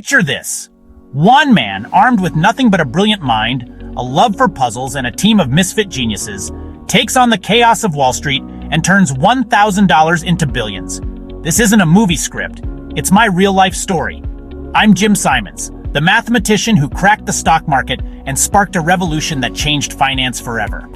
Picture this. One man, armed with nothing but a brilliant mind, a love for puzzles, and a team of misfit geniuses, takes on the chaos of Wall Street and turns $1,000 into billions. This isn't a movie script. It's my real-life story. I'm Jim Simons, the mathematician who cracked the stock market and sparked a revolution that changed finance forever.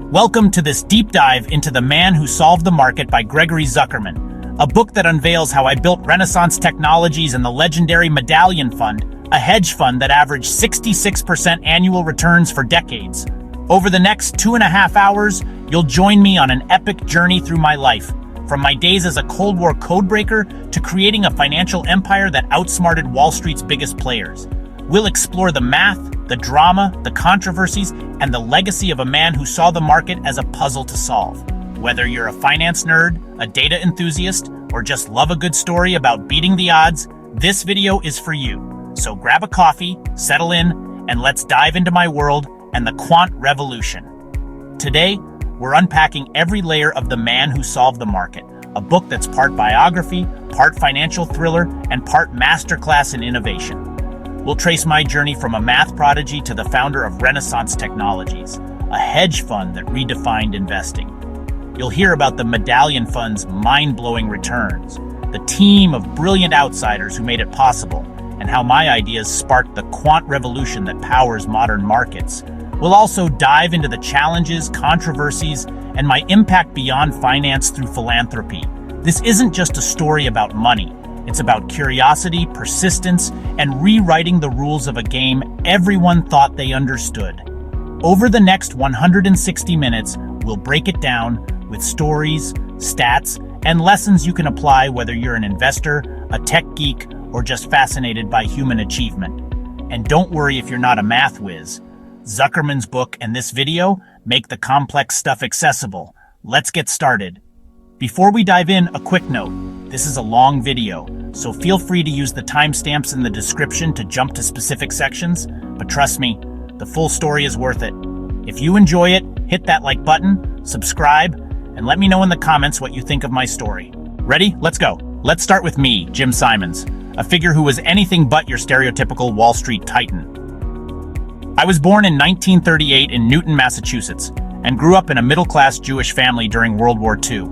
Welcome to this deep dive into The Man Who Solved the Market by Gregory Zuckerman, a book that unveils how I built Renaissance Technologies and the legendary Medallion Fund, a hedge fund that averaged 66% annual returns for decades. Over the next 2.5 hours, you'll join me on an epic journey through my life, from my days as a Cold War codebreaker to creating a financial empire that outsmarted Wall Street's biggest players. We'll explore the math, the drama, the controversies, and the legacy of a man who saw the market as a puzzle to solve. Whether you're a finance nerd, a data enthusiast, or just love a good story about beating the odds, this video is for you. So grab a coffee, settle in, and let's dive into my world and the quant revolution. Today, we're unpacking every layer of The Man Who Solved the Market, a book that's part biography, part financial thriller, and part masterclass in innovation. We'll trace my journey from a math prodigy to the founder of Renaissance Technologies, a hedge fund that redefined investing. You'll hear about the Medallion Fund's mind-blowing returns, the team of brilliant outsiders who made it possible, and how my ideas sparked the quant revolution that powers modern markets. We'll also dive into the challenges, controversies, and my impact beyond finance through philanthropy. This isn't just a story about money. It's about curiosity, persistence, and rewriting the rules of a game everyone thought they understood. Over the next 160 minutes, we'll break it down with stories, stats, and lessons you can apply whether you're an investor, a tech geek, or just fascinated by human achievement. And don't worry if you're not a math whiz. Zuckerman's book and this video make the complex stuff accessible. Let's get started. Before we dive in, a quick note. This is a long video, so feel free to use the timestamps in the description to jump to specific sections, but trust me, the full story is worth it. If you enjoy it, hit that like button, subscribe, and let me know in the comments what you think of my story. Ready? Let's go. Let's start with me, Jim Simons, a figure who was anything but your stereotypical Wall Street titan. I was born in 1938 in Newton, Massachusetts, and grew up in a middle-class Jewish family during World War II.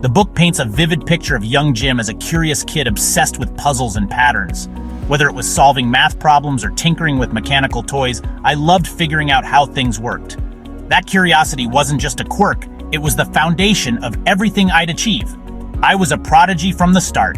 The book paints a vivid picture of young Jim as a curious kid obsessed with puzzles and patterns. Whether it was solving math problems or tinkering with mechanical toys, I loved figuring out how things worked. That curiosity wasn't just a quirk, it was the foundation of everything I'd achieve. I was a prodigy from the start.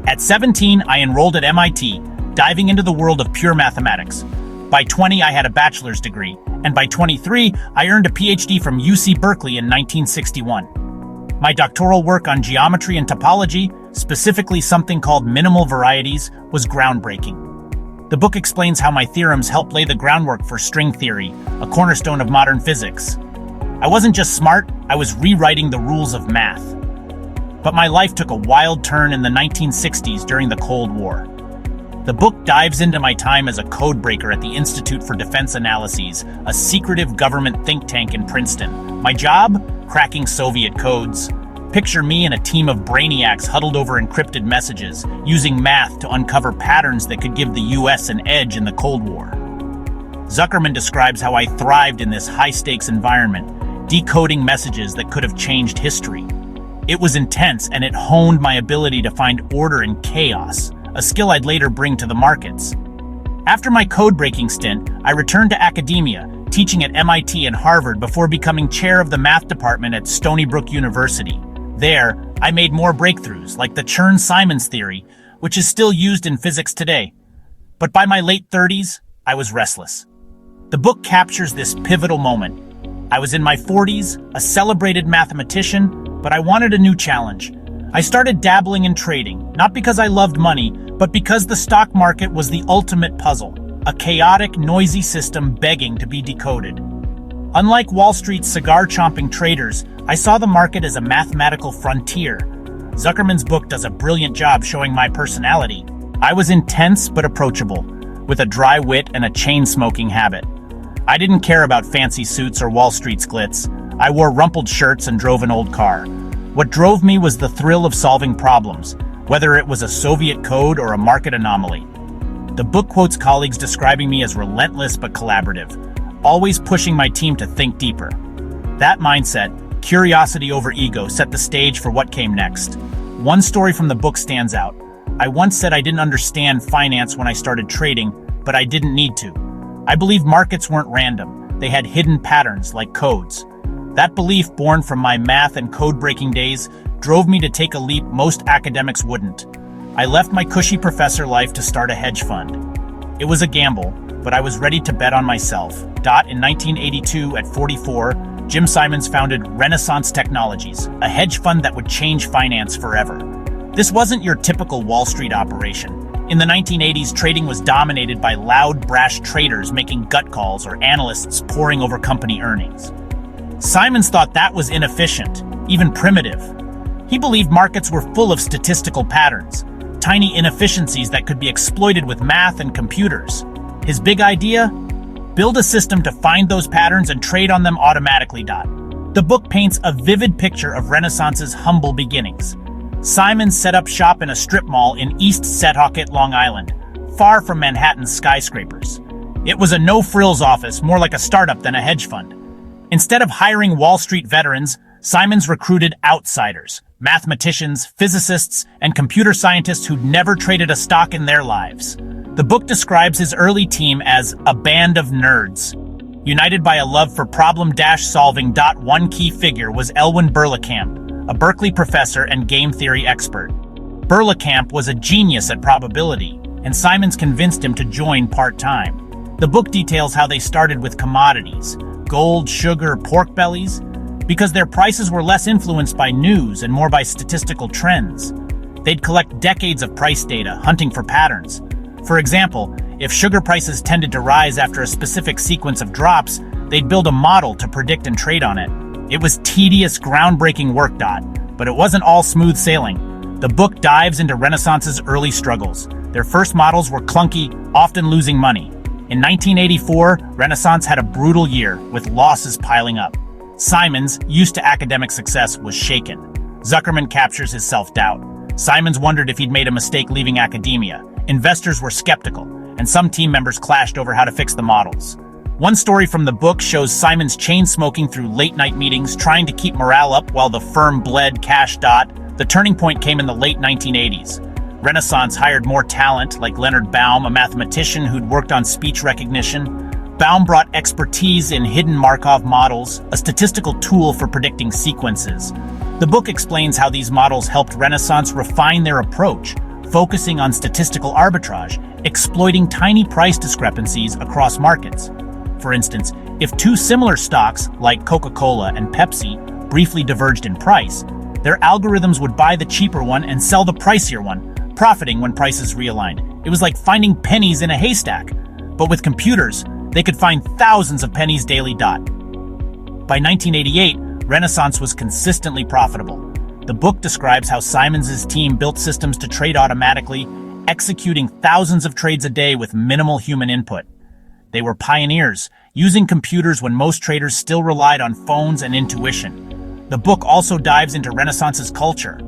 At 17, I enrolled at MIT, diving into the world of pure mathematics. By 20, I had a bachelor's degree, and by 23, I earned a PhD from UC Berkeley in 1961. My doctoral work on geometry and topology, specifically something called minimal varieties, was groundbreaking. The book explains how my theorems helped lay the groundwork for string theory, a cornerstone of modern physics. I wasn't just smart, I was rewriting the rules of math. But my life took a wild turn in the 1960s during the Cold War. The book dives into my time as a codebreaker at the Institute for Defense Analyses, a secretive government think tank in Princeton. My job? Cracking Soviet codes. Picture me and a team of brainiacs huddled over encrypted messages, using math to uncover patterns that could give the US an edge in the Cold War. Zuckerman describes how I thrived in this high-stakes environment, decoding messages that could have changed history. It was intense, and it honed my ability to find order in chaos, a skill I'd later bring to the markets. After my code-breaking stint, I returned to academia, teaching at MIT and Harvard before becoming chair of the math department at Stony Brook University. There, I made more breakthroughs, like the Chern-Simons theory, which is still used in physics today. But by my late 30s, I was restless. The book captures this pivotal moment. I was in my 40s, a celebrated mathematician, but I wanted a new challenge. I started dabbling in trading, not because I loved money, but because the stock market was the ultimate puzzle, a chaotic, noisy system begging to be decoded. Unlike Wall Street's cigar-chomping traders, I saw the market as a mathematical frontier. Zuckerman's book does a brilliant job showing my personality. I was intense but approachable, with a dry wit and a chain-smoking habit. I didn't care about fancy suits or Wall Street's glitz. I wore rumpled shirts and drove an old car. What drove me was the thrill of solving problems, whether it was a Soviet code or a market anomaly. The book quotes colleagues describing me as relentless but collaborative, always pushing my team to think deeper. That mindset, curiosity over ego, set the stage for what came next. One story from the book stands out. I once said I didn't understand finance when I started trading, but I didn't need to. I believed markets weren't random. They had hidden patterns like codes. That belief, born from my math and code-breaking days, drove me to take a leap most academics wouldn't. I left my cushy professor life to start a hedge fund. It was a gamble, but I was ready to bet on myself. In 1982, at 44, Jim Simons founded Renaissance Technologies, a hedge fund that would change finance forever. This wasn't your typical Wall Street operation. In the 1980s, trading was dominated by loud, brash traders making gut calls or analysts poring over company earnings. Simons thought that was inefficient, even primitive. He believed markets were full of statistical patterns, tiny inefficiencies that could be exploited with math and computers. His big idea? Build a system to find those patterns and trade on them automatically. The book paints a vivid picture of Renaissance's humble beginnings. Simons set up shop in a strip mall in East Setauket, Long Island, far from Manhattan's skyscrapers. It was a no-frills office, more like a startup than a hedge fund. Instead of hiring Wall Street veterans, Simons recruited outsiders, mathematicians, physicists, and computer scientists who'd never traded a stock in their lives. The book describes his early team as a band of nerds, united by a love for problem-solving. One key figure was Elwyn Berlekamp, a Berkeley professor and game theory expert. Berlekamp was a genius at probability, and Simons convinced him to join part-time. The book details how they started with commodities, gold, sugar, pork bellies, because their prices were less influenced by news and more by statistical trends. They'd collect decades of price data, hunting for patterns. For example, if sugar prices tended to rise after a specific sequence of drops, they'd build a model to predict and trade on it. It was tedious, groundbreaking work. But it wasn't all smooth sailing. The book dives into Renaissance's early struggles. Their first models were clunky, often losing money. In 1984, Renaissance had a brutal year, with losses piling up. Simons, used to academic success, was shaken. Zuckerman captures his self-doubt. Simons wondered if he'd made a mistake leaving academia. Investors were skeptical, and some team members clashed over how to fix the models. One story from the book shows Simons chain-smoking through late-night meetings, trying to keep morale up while the firm bled cash. The turning point came in the late 1980s. Renaissance hired more talent, like Leonard Baum, a mathematician who'd worked on speech recognition. Baum brought expertise in hidden Markov models, a statistical tool for predicting sequences. The book explains how these models helped Renaissance refine their approach, focusing on statistical arbitrage, exploiting tiny price discrepancies across markets. For instance, if two similar stocks, like Coca-Cola and Pepsi, briefly diverged in price, their algorithms would buy the cheaper one and sell the pricier one, profiting when prices realigned. It was like finding pennies in a haystack. But with computers, they could find thousands of pennies daily. By 1988, Renaissance was consistently profitable. The book describes how Simons' team built systems to trade automatically, executing thousands of trades a day with minimal human input. They were pioneers, using computers when most traders still relied on phones and intuition. The book also dives into Renaissance's culture.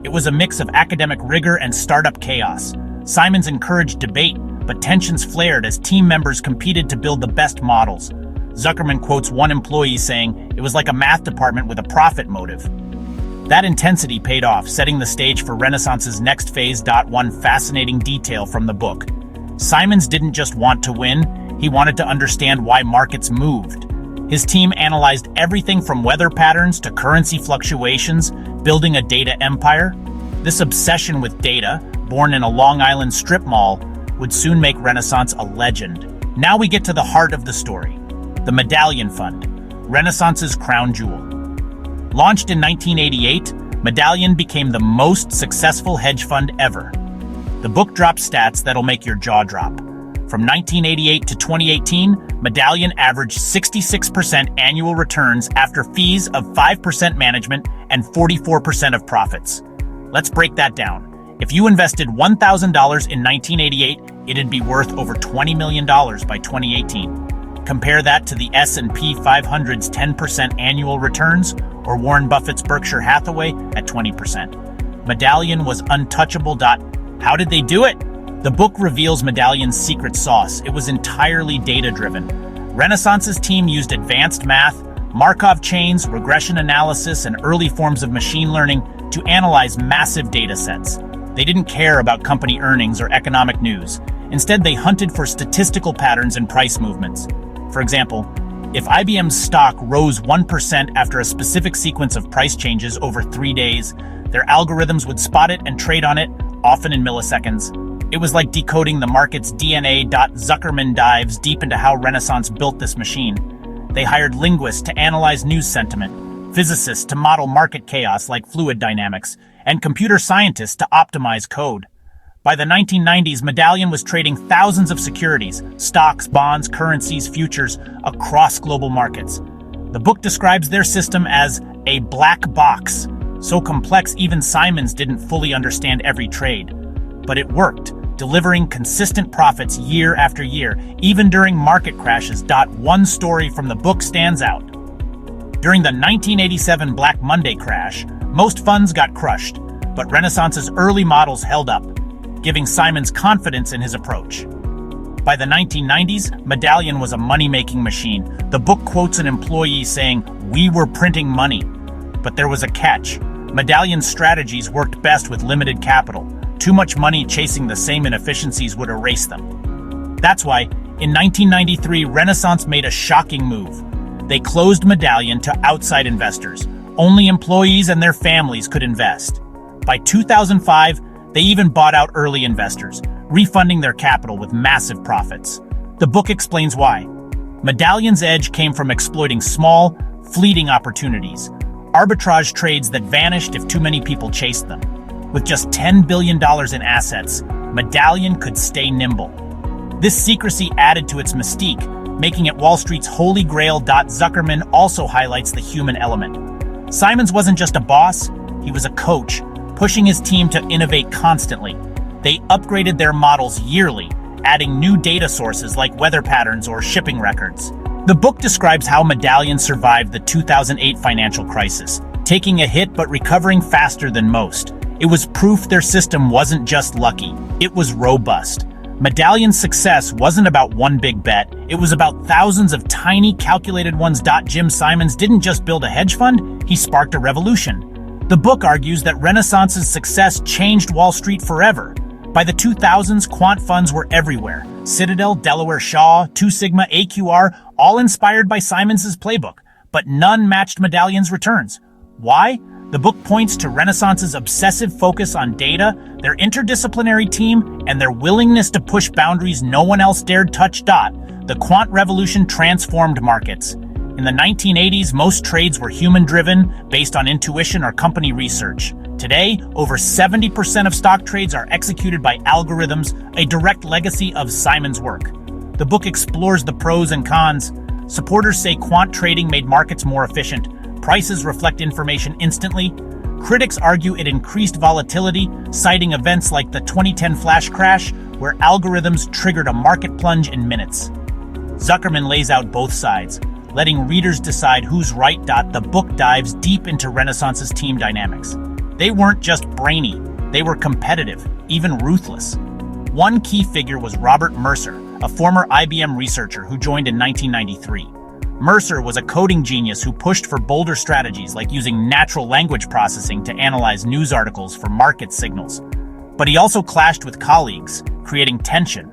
It was a mix of academic rigor and startup chaos. Simons encouraged debate, but tensions flared as team members competed to build the best models. Zuckerman quotes one employee saying, "It was like a math department with a profit motive." That intensity paid off, setting the stage for Renaissance's next phase. One fascinating detail from the book. Simons didn't just want to win, he wanted to understand why markets moved. His team analyzed everything from weather patterns to currency fluctuations, building a data empire. This obsession with data, born in a Long Island strip mall, would soon make Renaissance a legend. Now we get to the heart of the story. The Medallion Fund, Renaissance's crown jewel. Launched in 1988, Medallion became the most successful hedge fund ever. The book drops stats that'll make your jaw drop. From 1988 to 2018, Medallion averaged 66% annual returns after fees of 5% management and 44% of profits. Let's break that down. If you invested $1,000 in 1988, it'd be worth over $20 million by 2018. Compare that to the S&P 500's 10% annual returns, or Warren Buffett's Berkshire Hathaway at 20%. Medallion was untouchable. How did they do it? The book reveals Medallion's secret sauce. It was entirely data-driven. Renaissance's team used advanced math, Markov chains, regression analysis, and early forms of machine learning to analyze massive data sets. They didn't care about company earnings or economic news. Instead, they hunted for statistical patterns in price movements. For example, if IBM's stock rose 1% after a specific sequence of price changes over 3 days, their algorithms would spot it and trade on it, often in milliseconds. It was like decoding the market's DNA. Zuckerman dives deep into how Renaissance built this machine. They hired linguists to analyze news sentiment, physicists to model market chaos like fluid dynamics, and computer scientists to optimize code. By the 1990s, Medallion was trading thousands of securities, stocks, bonds, currencies, futures, across global markets. The book describes their system as a black box, so complex even Simons didn't fully understand every trade. But it worked, delivering consistent profits year after year, even during market crashes. One story from the book stands out. During the 1987 Black Monday crash, most funds got crushed, but Renaissance's early models held up, giving Simons confidence in his approach. By the 1990s, Medallion was a money-making machine. The book quotes an employee saying, "We were printing money." But there was a catch. Medallion's strategies worked best with limited capital. Too much money chasing the same inefficiencies would erase them. That's why, in 1993, Renaissance made a shocking move. They closed Medallion to outside investors. Only employees and their families could invest. By 2005, they even bought out early investors, refunding their capital with massive profits. The book explains why. Medallion's edge came from exploiting small, fleeting opportunities, arbitrage trades that vanished if too many people chased them. With just $10 billion in assets, Medallion could stay nimble. This secrecy added to its mystique, making it Wall Street's holy grail. Zuckerman also highlights the human element. Simons wasn't just a boss, he was a coach, pushing his team to innovate constantly. They upgraded their models yearly, adding new data sources like weather patterns or shipping records. The book describes how Medallion survived the 2008 financial crisis, taking a hit but recovering faster than most. It was proof their system wasn't just lucky, it was robust. Medallion's success wasn't about one big bet, it was about thousands of tiny, calculated ones. Jim Simons didn't just build a hedge fund, he sparked a revolution. The book argues that Renaissance's success changed Wall Street forever. By the 2000s, quant funds were everywhere. Citadel, Delaware Shaw, Two Sigma, AQR, all inspired by Simons's playbook, but none matched Medallion's returns. Why? The book points to Renaissance's obsessive focus on data, their interdisciplinary team, and their willingness to push boundaries no one else dared touch. The quant revolution transformed markets. In the 1980s, most trades were human-driven, based on intuition or company research. Today, over 70% of stock trades are executed by algorithms, a direct legacy of Simons' work. The book explores the pros and cons. Supporters say quant trading made markets more efficient. Prices reflect information instantly. Critics argue it increased volatility, citing events like the 2010 flash crash, where algorithms triggered a market plunge in minutes. Zuckerman lays out both sides, letting readers decide who's right. The book dives deep into Renaissance's team dynamics. They weren't just brainy, they were competitive, even ruthless. One key figure was Robert Mercer, a former IBM researcher who joined in 1993. Mercer was a coding genius who pushed for bolder strategies like using natural language processing to analyze news articles for market signals. But he also clashed with colleagues, creating tension.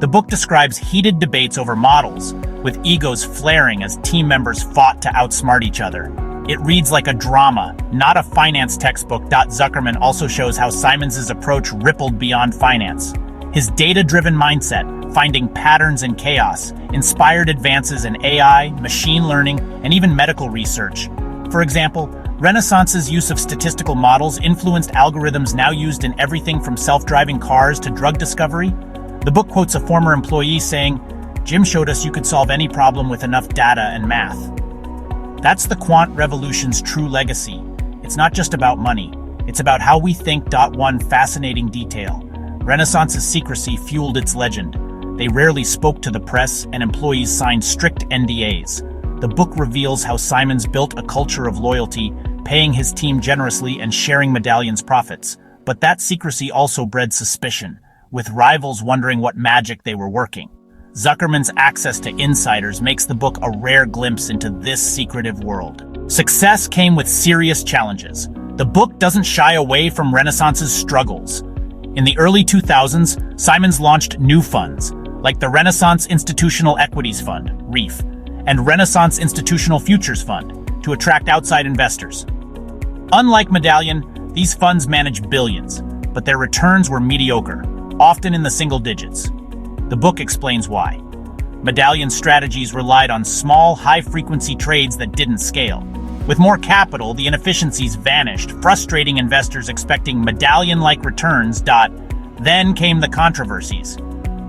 The book describes heated debates over models, with egos flaring as team members fought to outsmart each other. It reads like a drama, not a finance textbook. Zuckerman also shows how Simons's approach rippled beyond finance. His data-driven mindset, finding patterns in chaos, inspired advances in AI, machine learning, and even medical research. For example, Renaissance's use of statistical models influenced algorithms now used in everything from self-driving cars to drug discovery. The book quotes a former employee saying, "Jim showed us you could solve any problem with enough data and math." That's the quant revolution's true legacy. It's not just about money, it's about how we think. One fascinating detail: Renaissance's secrecy fueled its legend. They rarely spoke to the press, and employees signed strict NDAs. The book reveals how Simons built a culture of loyalty, paying his team generously and sharing Medallion's profits. But that secrecy also bred suspicion. with rivals wondering what magic they were working. Zuckerman's access to insiders makes the book a rare glimpse into this secretive world. Success came with serious challenges. The book doesn't shy away from Renaissance's struggles. In the early 2000s, Simons launched new funds, like the Renaissance Institutional Equities Fund, REIF, and Renaissance Institutional Futures Fund, to attract outside investors. Unlike Medallion, these funds manage billions, but their returns were mediocre, often in the single digits. The book explains why. Medallion's strategies relied on small, high-frequency trades that didn't scale. With more capital, the inefficiencies vanished, frustrating investors expecting Medallion-like returns. Then came the controversies.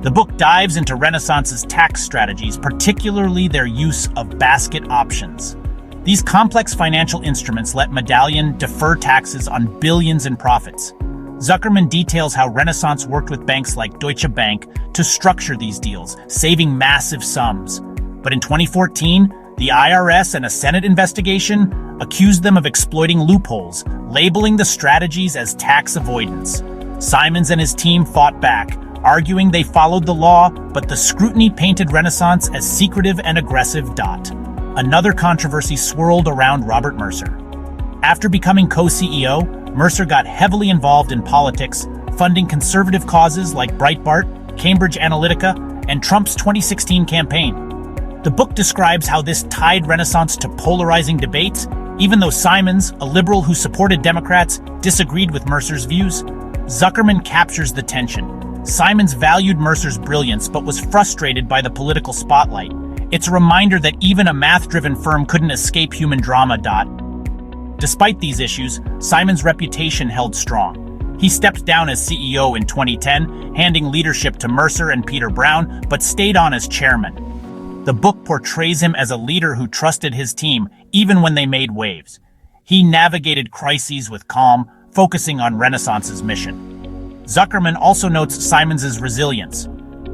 The book dives into Renaissance's tax strategies, particularly their use of basket options. These complex financial instruments let Medallion defer taxes on billions in profits. Zuckerman details how Renaissance worked with banks like Deutsche Bank to structure these deals, saving massive sums. But in 2014, the IRS and a Senate investigation accused them of exploiting loopholes, labeling the strategies as tax avoidance. Simons and his team fought back, arguing they followed the law, but the scrutiny painted Renaissance as secretive and aggressive. Another controversy swirled around Robert Mercer. After becoming co-CEO, Mercer got heavily involved in politics, funding conservative causes like Breitbart, Cambridge Analytica, and Trump's 2016 campaign. The book describes how this tied Renaissance to polarizing debates, even though Simons, a liberal who supported Democrats, disagreed with Mercer's views. Zuckerman captures the tension. Simons valued Mercer's brilliance but was frustrated by the political spotlight. It's a reminder that even a math-driven firm couldn't escape human drama. Despite these issues, Simons' reputation held strong. He stepped down as CEO in 2010, handing leadership to Mercer and Peter Brown, but stayed on as chairman. The book portrays him as a leader who trusted his team, even when they made waves. He navigated crises with calm, focusing on Renaissance's mission. Zuckerman also notes Simons' resilience.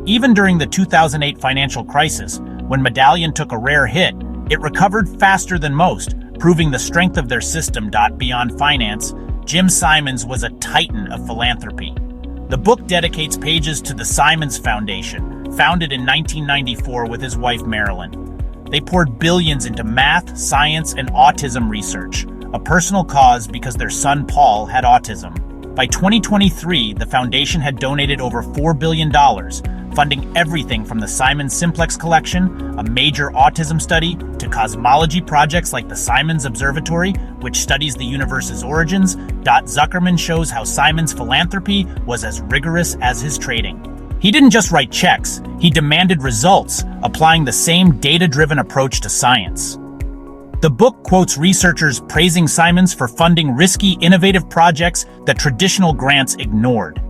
Even during the 2008 financial crisis, when Medallion took a rare hit, it recovered faster than most, proving the strength of their system. Beyond finance, Jim Simons was a titan of philanthropy. The book dedicates pages to the Simons Foundation, founded in 1994 with his wife Marilyn. They poured billions into math, science, and autism research, a personal cause because their son Paul had autism. By 2023, the foundation had donated over $4 billion, funding everything from the Simons Simplex Collection, a major autism study, to cosmology projects like the Simons Observatory, which studies the universe's origins. Zuckerman shows how Simons' philanthropy was as rigorous as his trading. He didn't just write checks, he demanded results, applying the same data-driven approach to science. The book quotes researchers praising Simons for funding risky, innovative projects that traditional grants ignored.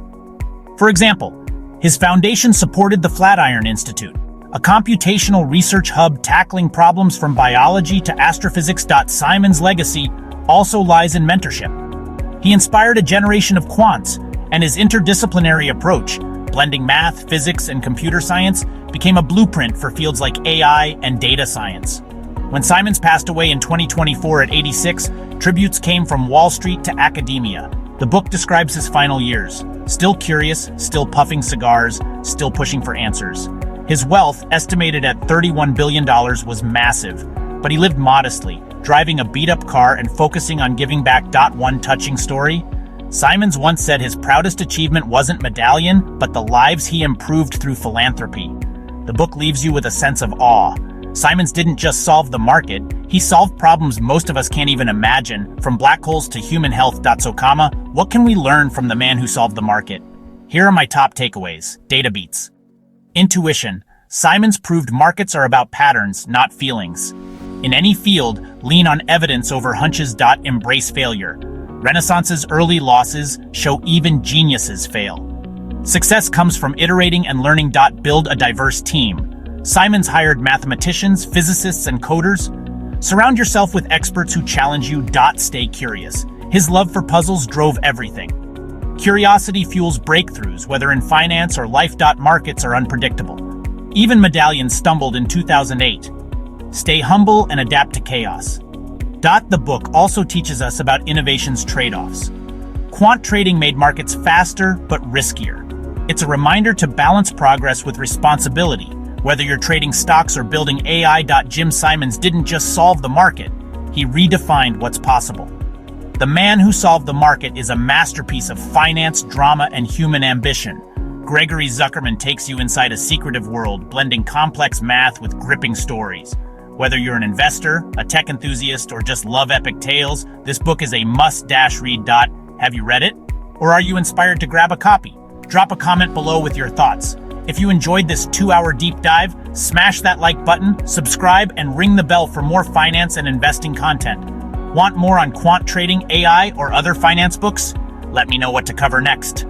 For example, his foundation supported the Flatiron Institute, a computational research hub tackling problems from biology to astrophysics. Simons' legacy also lies in mentorship. He inspired a generation of quants, and his interdisciplinary approach, blending math, physics, and computer science, became a blueprint for fields like AI and data science. When Simons passed away in 2024 at 86, tributes came from Wall Street to academia. The book describes his final years. Still curious, still puffing cigars, still pushing for answers. His wealth, estimated at $31 billion, was massive, but he lived modestly, driving a beat-up car and focusing on giving back. One touching story? Simons once said his proudest achievement wasn't Medallion, but the lives he improved through philanthropy. The book leaves you with a sense of awe. Simons didn't just solve the market, he solved problems most of us can't even imagine, from black holes to human health. So, what can we learn from the man who solved the market? Here are my top takeaways. Data beats. Intuition. Simons proved markets are about patterns, not feelings. In any field, lean on evidence over hunches. Embrace failure. Renaissance's early losses show even geniuses fail. Success comes from iterating and learning. Build a diverse team. Simons hired mathematicians, physicists, and coders. Surround yourself with experts who challenge you. Stay curious. His love for puzzles drove everything. Curiosity fuels breakthroughs, whether in finance or life. Markets are unpredictable. Even Medallion stumbled in 2008. Stay humble and adapt to chaos. The book also teaches us about innovation's trade-offs. Quant trading made markets faster but riskier. It's a reminder to balance progress with responsibility. Whether you're trading stocks or building AI. Jim Simons didn't just solve the market, he redefined what's possible. The Man Who Solved the Market is a masterpiece of finance, drama, and human ambition. Gregory Zuckerman takes you inside a secretive world, blending complex math with gripping stories. Whether you're an investor, a tech enthusiast, or just love epic tales, this book is a must-read. Have you read it? Or are you inspired to grab a copy? Drop a comment below with your thoughts. If you enjoyed this 2-hour deep dive, smash that like button, subscribe, and ring the bell for more finance and investing content. Want more on quant trading, AI, or other finance books? Let me know what to cover next.